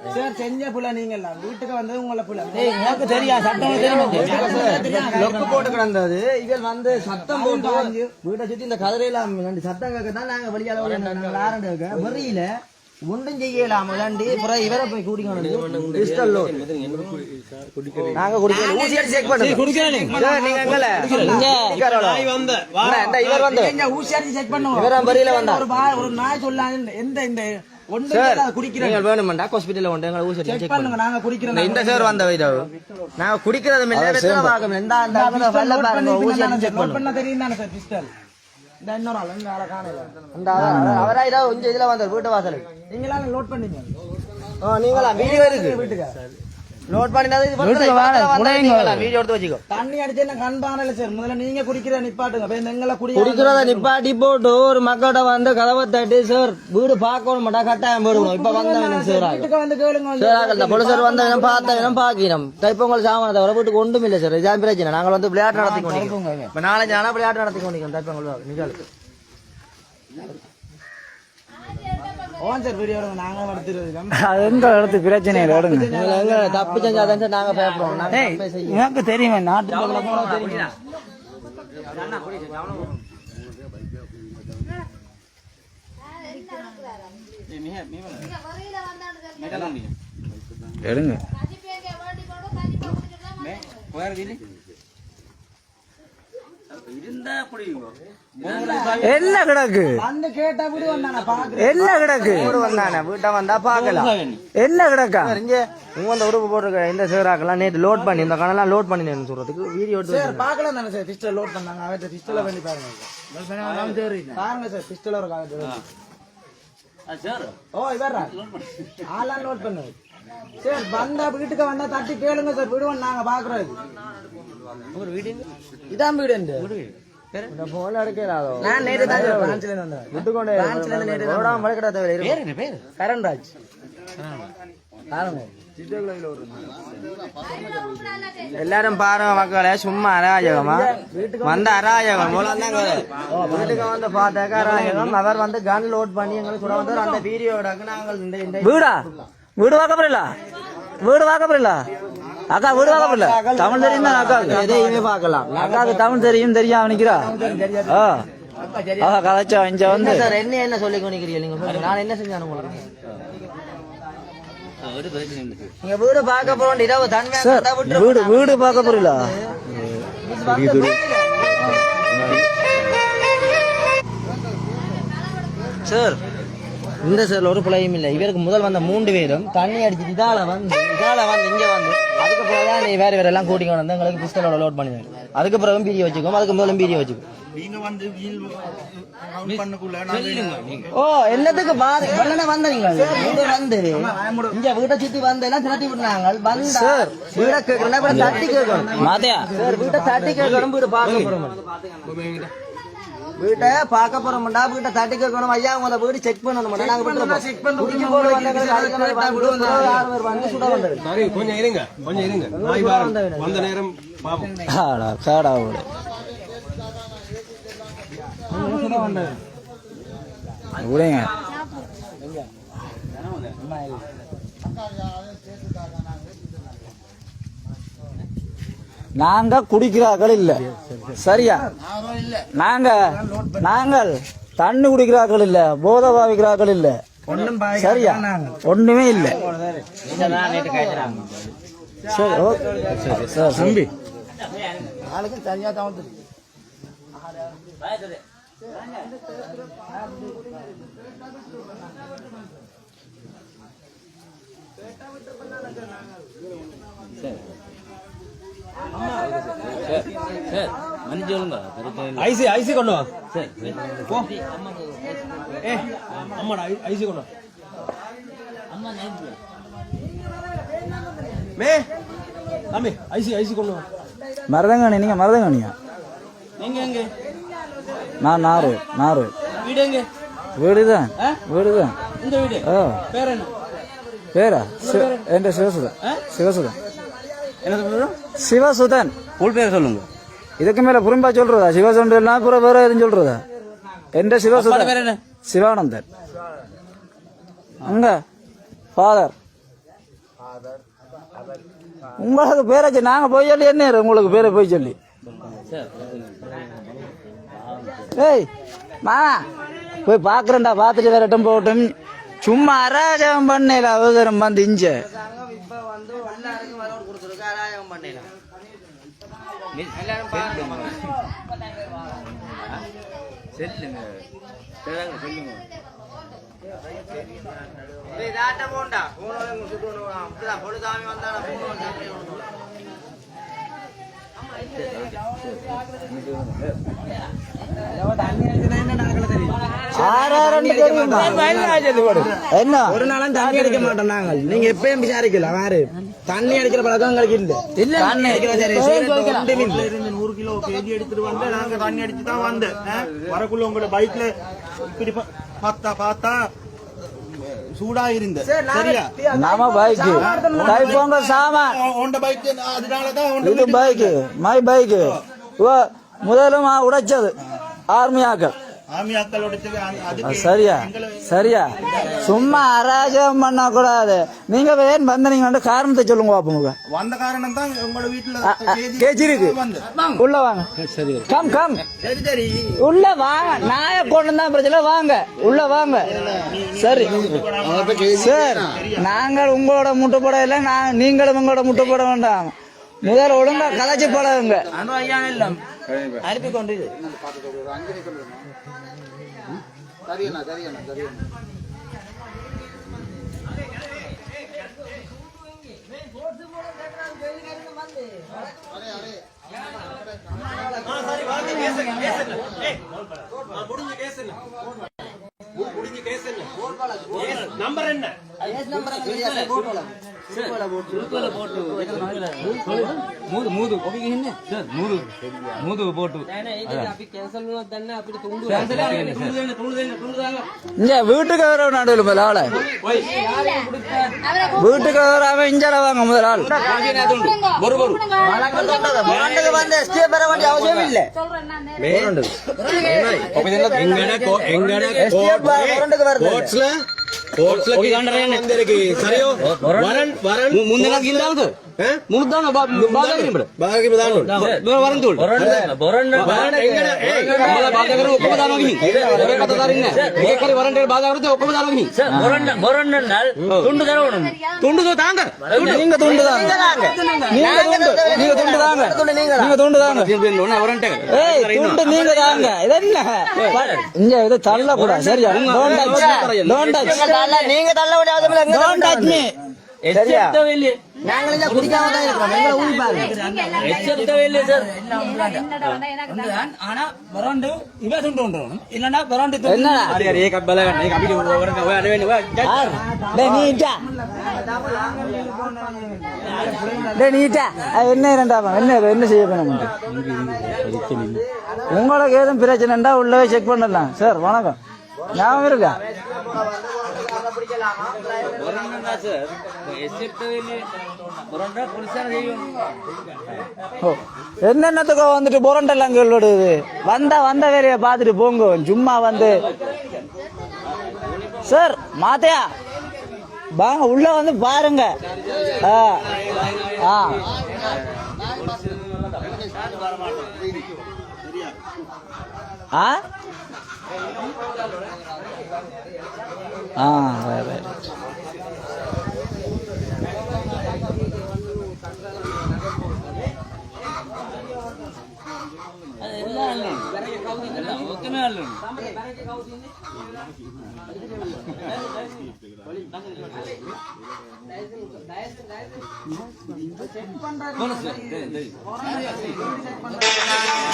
sir செஞ்ச புள்ள நீங்க எல்லாம் வீட்டுக்கு வந்து உங்களை புள்ள எனக்கு தெரியாது சட்டம் லொக்கு போட்டு கிடந்தது இவள் வந்து சத்தம் போட்டு வீட்டை சுத்தி இந்த கதிரையெல்லாம் சத்தம் கேட்கத்தான் நாங்க வெளியால வெறியில ஒன்றும் செய்யலாம் விளாண்டி அப்புறம் இவரை போய் கூட்டிக்கணும் நாங்க குடிக்கணும் ஊசி அடிச்சு செக் பண்ணுங்க நீங்க எங்கல இவர் வந்து ஊசி அடிச்சு செக் பண்ணுவோம் இவரம் வரியில வந்தா ஒரு நாய் சொல்லாது எந்த இந்த வேணுமெண்டா ஹாஸ்பிட்டல்ல கொண்டு எங்களை ஊசி செக் பண்ணுங்க நாங்க குடிக்கிறோம் இந்த சார் வந்த நாங்க குடிக்கிறது ஊசி அடிச்சு செக் பண்ணுவோம் தெரியும் தானே சார் பிஸ்டல் இன்னொரு ஆள் இந்த ஆளை காணல அவரா இதோ கொஞ்சம் இதுல வந்தார் வீட்டு வாசல் நீங்களா லோட் பண்ணீங்க நீங்களா வீடியோ இருக்கு வீட்டுக்கு லோட் பண்ணினது வீடியோ எடுத்து வச்சுக்கோ தண்ணி அடிச்சு என்ன கண்பானல சார் முதல்ல நீங்க குடிக்கிற நிப்பாட்டுங்க எங்களை குடிக்கிறத நிப்பாட்டி போட்டு ஒரு மக்கள்கிட்ட வந்து கதவை தட்டி சார் வீடு பார்க்கணும் மாட்டா கட்டாயம் போடுவோம் இப்ப வந்தவன் சார் வந்து கேளுங்க சார் பொலிசார் வந்தவனும் பார்த்தவனும் பாக்கணும் தைப்பொங்கல் சாமான தவிர வீட்டுக்கு ஒன்றும் இல்லை சார் இதான் பிரச்சனை நாங்கள் வந்து விளையாட்டு நடத்தி கொண்டிருக்கோம் இப்ப நாலஞ்சு நாளா விளையாட்டு நடத்தி கொண்டிருக்கோம் தைப்பொங்கல் நிகழ்ச்சி பிரச்சனை தப்பு செஞ்சாதான் நாங்க பேசுறோம் எனக்கு தெரியுமே நாட்டு எடுங்க என்ன கிடக்கு என்ன கிடக்கு வீட்டை வந்தா பாக்கலாம் என்ன கிடக்கா உங்க உடுப்பு போட்டிருக்க இந்த சேராக்கெல்லாம் நேற்று லோட் பண்ணி இந்த கணெல்லாம் லோட் பண்ணி சொல்றதுக்கு வீடியோ எடுத்து பாக்கலாம் தானே சார் பிஸ்டல் லோட் பண்ணாங்க அவற்றை பிஸ்டல வேண்டி பாருங்க பாருங்க சார் பிஸ்டல் ஒரு ஓ இவர் ஆளான் லோட் பண்ணு சார் வந்தா வீட்டுக்கு வந்தா தட்டி கேளுங்க சார் விடுவோம் நாங்க பாக்குறது இதான் வீடு போன் எடுக்கிறாதோ நான் நேற்று தான் பிரான்ச்ல இருந்து வந்தேன் விட்டுக்கொண்டே கரண்ராஜ் எல்லாரும் பாருங்க மக்களே சும்மா அராஜகமா வந்த அராஜகம் வீட்டுக்கு வந்து பார்த்தாக்க அராஜகம் அவர் வந்து கன் லோட் பண்ணி எங்களுக்கு கூட வந்து அந்த வீடியோட நாங்கள் வீடா வீடு வாக்கப்படல வீடு வாக்கப்படல அக்கா வீடு வாக்கப்படல தமிழ் தெரியும் தான் அக்காவுக்கு எதையுமே பார்க்கலாம் அக்காவுக்கு தமிழ் தெரியும் தெரியாம நிக்கிறா கதைச்சா இங்க வந்து சார் என்ன சொல்லி கொண்டிருக்கிறீங்க நீங்க நான் என்ன செஞ்சேன் உங்களுக்கு நீங்க வீடு பார்க்க போறோம் இரவு தன்மை வீடு பார்க்க போறீங்களா சார் இந்த சார் ஒரு பிள்ளையும் இல்லை இவருக்கு முதல் வந்த 3 பேரும் தண்ணி அடிச்சு இதால வந்து இங்க வந்து அதுக்கு பிறகுதான் நீ வேற எல்லாம் கூட்டிங்க வந்து எங்களுக்கு பிஸ்டலோட லோட் பண்ணுவேன் அதுக்கு பிறகு பீடியோ வச்சுக்கோம் அதுக்கு முதல்ல பீடியோ வச்சுக்கோ ஓ என்னத்துக்கு வந்த நீங்க வந்து இங்க வீட்டை சுத்தி வந்து எல்லாம் திரட்டி விடுறாங்க வந்தா வீட கேட்கணும் தட்டி கேட்கணும் சார் வீட்டை தட்டி கேட்கணும் வீடு பார்க்க போறோம் வீட்டை பார்க்க போறோம்டா வீட்டை தட்டி கேட்கணும் ஐயா உங்களை வீடு செக் பண்ணணும் கொஞ்சம் இருங்க வந்த நேரம் விடுங்க நாங்க குடிக்கிறார்கள் இல்ல சரியா நாங்கள் தண்ணி குடிக்கிறார்கள் இல்ல போதை பாவிக்கிறார்கள் இல்ல சரியா ஒண்ணுமே இல்ல சரி தம்பி ஐசி ஐசி கொண்டு வா அம்மாடா ஐசி கொண்டு வா ஐசி ஐசி கொண்டு வா மருதங்காணி நீங்க மருதங்காணியா நீங்க எங்க நான் நாறு வீடு எங்க வீடுதான் இந்த வீடு பேர் என்ன பேரா என் சிவசுதன் சிவசுதன் உள் பேர் சொல்லுங்க இதுக்கு மேல புறம்பா சொல்றதா சிவசுந்தன் அப்புறம் வேற எதுவும் சொல்றதா என் சிவசுதன் சிவானந்தன் அங்க ஃபாதர் உங்களுக்கு பேராச்சு நாங்க போய் சொல்லி என்ன உங்களுக்கு பேரை போய் சொல்லி ஏய் மாமா போய் பாக்குறேன்டா பாத்துட்டு வரட்டும் போகட்டும் சும்மா அராஜகம் பண்ணல அவசரம் வந்து இஞ்ச இப்ப வந்து எல்லாருக்கும் வரோடு கொடுத்துருக்கு அராஜகம் பண்ணலாம் போண்டா பொழுதாமி வந்தா என்ன ஒரு நாளும் தண்ணி அடிக்க மாட்டோம் நாங்கள் நீங்க எப்பயும் விசாரிக்கலாம் வேறு தண்ணி அடிக்கிற பழக்கம் எங்களுக்கு இல்ல தண்ணி அடிக்கிற 100 கிலோ கேஜி எடுத்துட்டு வந்து நாங்க தண்ணி அடிச்சு தான் வந்தேன் வரக்குள்ள உங்களோட பைக்ல இப்படி பார்த்தா சூடா இருந்த சரியா நம்ம பைக் தைப்பொங்க சாமான் உண்ட பைக் அதனாலதான் இது பைக் மை பைக் முதலும் உடைச்சது ஆர்மியாக்கள் சரியா சரியா சும்மா அராஜகம் பண்ண கூடாது நீங்க ஏன் வந்தீங்க காரணத்தை சொல்லுங்க பாப்போங்க வந்த காரணம் தான் உங்களோட வீட்டுல கேஜி இருக்கு உள்ள வாங்க கம் கம் உள்ள வாங்க நாய கொண்டு தான் பிரச்சனை வாங்க உள்ள வாங்க சரி சார் நாங்கள் உங்களோட முட்டை போட இல்லை நீங்களும் உங்களோட முட்டை போட வேண்டாம் முதல் ஒழுங்கா கலைச்சு போடாதுங்க அனுப்பி கொண்டு நம்பர் என்ன வீட்டுக்கு வர நடுவில் முதல் ஆள வீட்டுக்கு வராம இஞ்சால வாங்க முதல் ஆள் வந்து எஸ்டே பெற வேண்டிய அவசியம் இல்ல தள்ளக்கூடாது சரியா நீங்க தள்ள வேண்டிய அவசியம் இல்ல சரியா நாங்களே குடிக்காம தான் இருக்கோம் எங்களை ஊழி என்ன செய்ய உங்களுக்கு ஏதும் பிரச்சனைண்டா உள்ளவே செக் பண்ணலாம் சார் வணக்கம் ஞாபகம் இருக்கா என்னென்னத்துக்கோ வந்துட்டு புரண்டெல்லாம் கேள்விடுது வந்த வேலையை பார்த்துட்டு போங்க சும்மா வந்து சார் மாத்தையா வாங்க உள்ள வந்து பாருங்க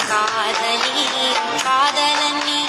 காதலி காதலனி